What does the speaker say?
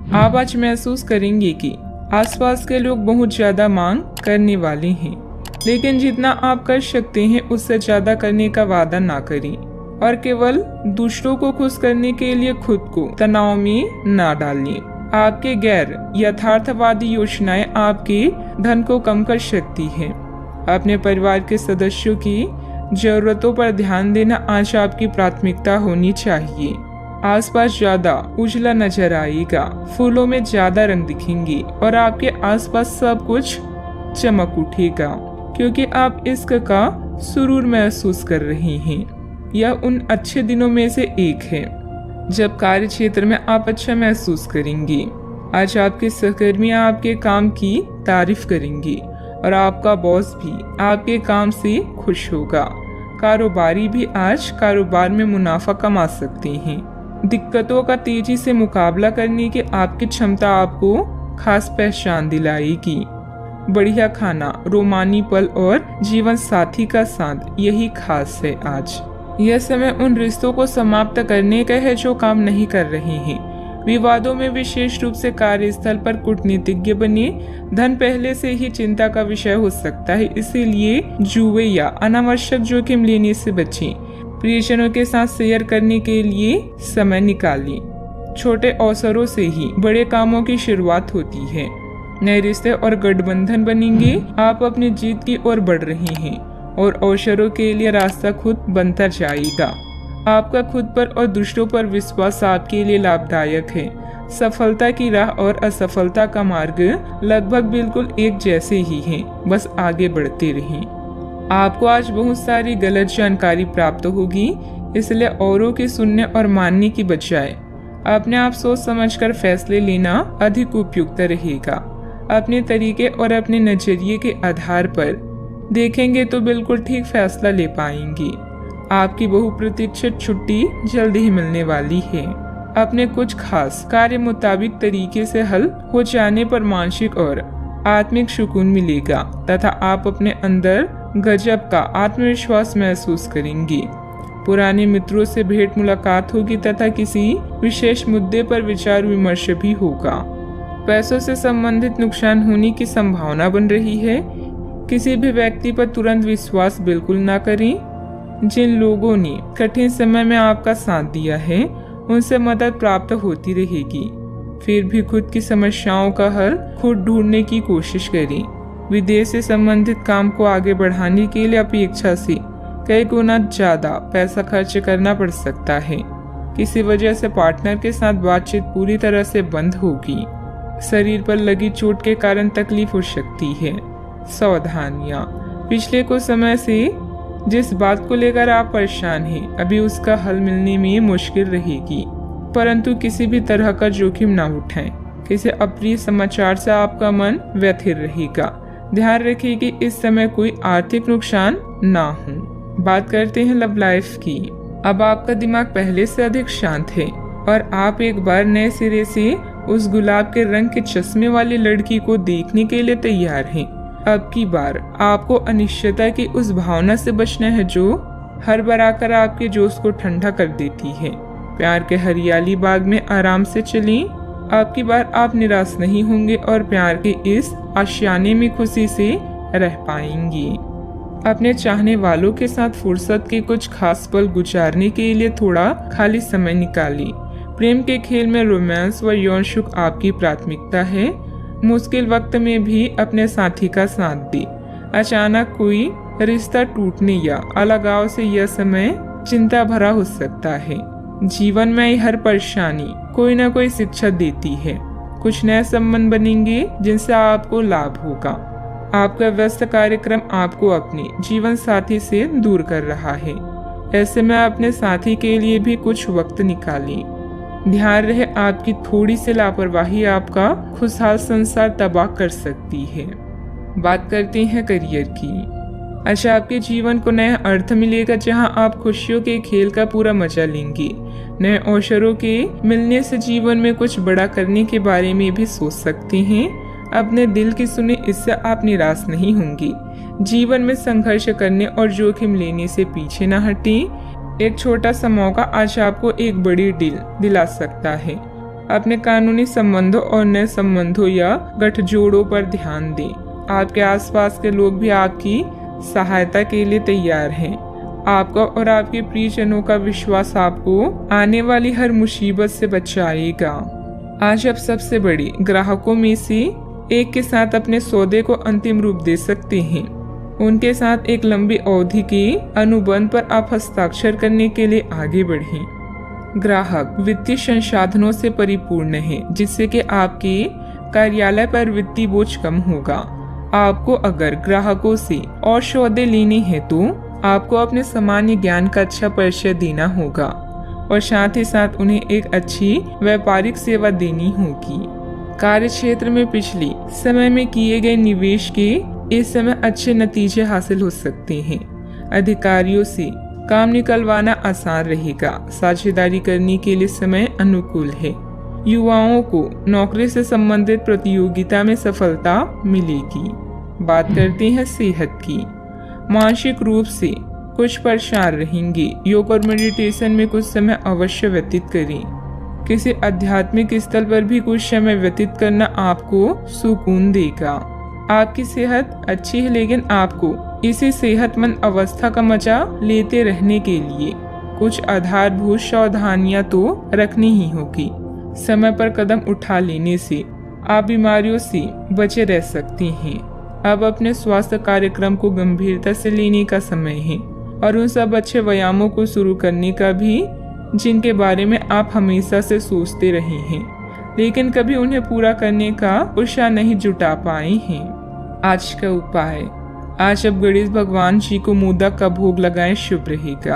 आप आज महसूस करेंगे कि आसपास के लोग बहुत ज्यादा मांग करने वाले हैं, लेकिन जितना आप कर सकते हैं उससे ज्यादा करने का वादा ना करें और केवल दूसरों को खुश करने के लिए खुद को तनाव में ना डालें। आपके गैर यथार्थवादी योजनाएं आपके धन को कम कर सकती हैं। अपने परिवार के सदस्यों की जरूरतों पर ध्यान देना आज आपकी प्राथमिकता होनी चाहिए। आसपास ज्यादा उजला नजर आएगा, फूलों में ज्यादा रंग दिखेंगे और आपके आसपास सब कुछ चमक उठेगा, क्योंकि आप इश्क का सुरूर महसूस कर रहे हैं। यह उन अच्छे दिनों में से एक है जब कार्य क्षेत्र में आप अच्छा महसूस करेंगे। आज आपके सहकर्मी आपके काम की तारीफ करेंगे और आपका बॉस भी आपके काम से खुश होगा। कारोबारी भी आज कारोबार में मुनाफा कमा सकते हैं। दिक्कतों का तेजी से मुकाबला करने की आपकी क्षमता आपको खास पहचान दिलाएगी। बढ़िया खाना, रोमानी पल और जीवन साथी का साथ, यही खास है आज। यह समय उन रिश्तों को समाप्त करने का है जो काम नहीं कर रहे हैं। विवादों में विशेष रूप से कार्यस्थल पर कूटनीतिज्ञ बने। धन पहले से ही चिंता का विषय हो सकता है, इसीलिए जुए या अनावश्यक जोखिम लेने से बचें। प्रियजनों के साथ शेयर करने के लिए समय निकालें। छोटे अवसरों से ही बड़े कामों की शुरुआत होती है। नए रिश्ते और गठबंधन बनेंगे। आप अपनी जीत की ओर बढ़ रहे हैं और अवसरों के लिए रास्ता खुद बनता जाएगा। आपका खुद पर और दूसरों पर विश्वास आपके लिए लाभदायक है। सफलता की राह और असफलता का मार्ग लगभग बिल्कुल एक जैसे ही हैं, बस आगे बढ़ते रहें। आपको आज बहुत सारी गलत जानकारी प्राप्त होगी, इसलिए औरों की सुनने और मानने की बजाय अपने आप सोच समझकर फैसले लेना अधिक उपयुक्त रहेगा। अपने तरीके और अपने नजरिए के आधार पर देखेंगे तो बिल्कुल ठीक फैसला ले पाएंगे। आपकी बहुप्रतीक्षित छुट्टी जल्दी ही मिलने वाली है। अपने कुछ खास कार्य मुताबिक तरीके से हल हो जाने पर मानसिक और आत्मिक सुकून मिलेगा तथा आप अपने अंदर गजब का आत्मविश्वास महसूस करेंगे। पुराने मित्रों से भेंट मुलाकात होगी तथा किसी विशेष मुद्दे पर विचार विमर्श भी होगा। पैसों से संबंधित नुकसान होने की संभावना बन रही है। किसी भी व्यक्ति पर तुरंत विश्वास बिल्कुल ना करें। जिन लोगों ने कठिन समय में आपका साथ दिया है उनसे मदद प्राप्त होती रहेगी। फिर भी खुद की समस्याओं का हल खुद ढूंढने की कोशिश करें। विदेश से संबंधित काम को आगे बढ़ाने के लिए अपेक्षा से कई गुना ज्यादा पैसा खर्च करना पड़ सकता है। किसी वजह से पार्टनर के साथ बातचीत पूरी तरह से बंद होगी। शरीर पर लगी चोट के कारण तकलीफ हो सकती है। सावधानियां। पिछले कुछ समय से जिस बात को लेकर आप परेशान हैं, अभी उसका हल मिलने में मुश्किल रहेगी, परंतु किसी भी तरह का जोखिम ना उठाएं। किसी अप्रिय समाचार से आपका मन व्यथित रहेगा। ध्यान रखिए कि इस समय कोई आर्थिक नुकसान ना हो। बात करते हैं लव लाइफ की। अब आपका दिमाग पहले से अधिक शांत है और आप एक बार नए सिरे से उस गुलाब के रंग के चश्मे वाली लड़की को देखने के लिए तैयार हैं। अब की बार आपको अनिश्चितता की उस भावना से बचना है जो हर बार आकर आपके जोश को ठंडा कर देती है। प्यार के हरियाली बाग में आराम से चलें। अब की बार आप निराश नहीं होंगे और प्यार के इस आशियाने में खुशी से रह पाएंगी। अपने चाहने वालों के साथ फुर्सत के कुछ खास पल गुजारने के लिए थोड़ा खाली समय निकालें। प्रेम के खेल में रोमांस व यौन सुख आपकी प्राथमिकता है। मुश्किल वक्त में भी अपने साथी का साथ दे। अचानक कोई रिश्ता टूटने या अलगाव से यह समय चिंता भरा हो सकता है। जीवन में हर परेशानी कोई ना कोई शिक्षा देती है। कुछ नए संबंध बनेंगे जिनसे आपको लाभ होगा। आपका व्यस्त कार्यक्रम आपको अपने जीवन साथी से दूर कर रहा है। ऐसे में अपने साथी के लिए भी कुछ वक्त निकालें। ध्यान रहे आपकी थोड़ी सी लापरवाही आपका खुशहाल संसार तबाह कर सकती है। बात करते हैं करियर की। अच्छा, आपके जीवन को नया अर्थ मिलेगा जहां आप खुशियों के खेल का पूरा मजा लेंगे। नए अवसरों के मिलने से जीवन में कुछ बड़ा करने के बारे में भी सोच सकते हैं। अपने दिल की सुने, इससे आप निराश नहीं होंगे। जीवन में संघर्ष करने और जोखिम लेने से पीछे न हटें। एक छोटा सा मौका आज आपको एक बड़ी डील दिला सकता है। अपने कानूनी संबंधों और नए संबंधों या गठजोड़ों पर ध्यान दें। आपके आसपास के लोग भी आपकी सहायता के लिए तैयार हैं। आपका और आपके प्रियजनों का विश्वास आपको आने वाली हर मुसीबत से बचाएगा। आज आप सबसे बड़े ग्राहकों में से एक के साथ अपने सौदे को अंतिम रूप दे सकते हैं। उनके साथ एक लंबी अवधि के अनुबंध पर आप हस्ताक्षर करने के लिए आगे बढ़ें। ग्राहक वित्तीय संसाधनों से परिपूर्ण है, जिससे कि आपके कार्यालय पर वित्तीय बोझ कम होगा। आपको अगर ग्राहकों से और सौदे लेने हैं तो आपको अपने सामान्य ज्ञान का अच्छा परिचय देना होगा और साथ ही साथ उन्हें एक अच्छी व्यापारिक सेवा देनी होगी। कार्य क्षेत्र में पिछले समय में किए गए निवेश के इस समय अच्छे नतीजे हासिल हो सकते हैं। अधिकारियों से काम निकलवाना आसान रहेगा। साझेदारी करने के लिए समय अनुकूल है। युवाओं को नौकरी से संबंधित प्रतियोगिता में सफलता मिलेगी। बात करते हैं सेहत की। मानसिक रूप से कुछ परेशान रहेंगे। योग और मेडिटेशन में कुछ समय अवश्य व्यतीत करें। किसी आध्यात्मिक स्थल पर भी कुछ समय व्यतीत करना आपको सुकून देगा। आपकी सेहत अच्छी है, लेकिन आपको इसी सेहतमंद अवस्था का मजा लेते रहने के लिए कुछ आधारभूत सावधानियां तो रखनी ही होगी। समय पर कदम उठा लेने से आप बीमारियों से बचे रह सकते हैं। अब अपने स्वास्थ्य कार्यक्रम को गंभीरता से लेने का समय है और उन सब अच्छे व्यायामों को शुरू करने का भी जिनके बारे में आप हमेशा से सोचते रहे हैं, लेकिन कभी उन्हें पूरा करने का उत्साह नहीं जुटा पाए हैं। आज का उपाय, आज अब गणेश भगवान जी को मोदक का भोग लगाएं, शुभ रहेगा।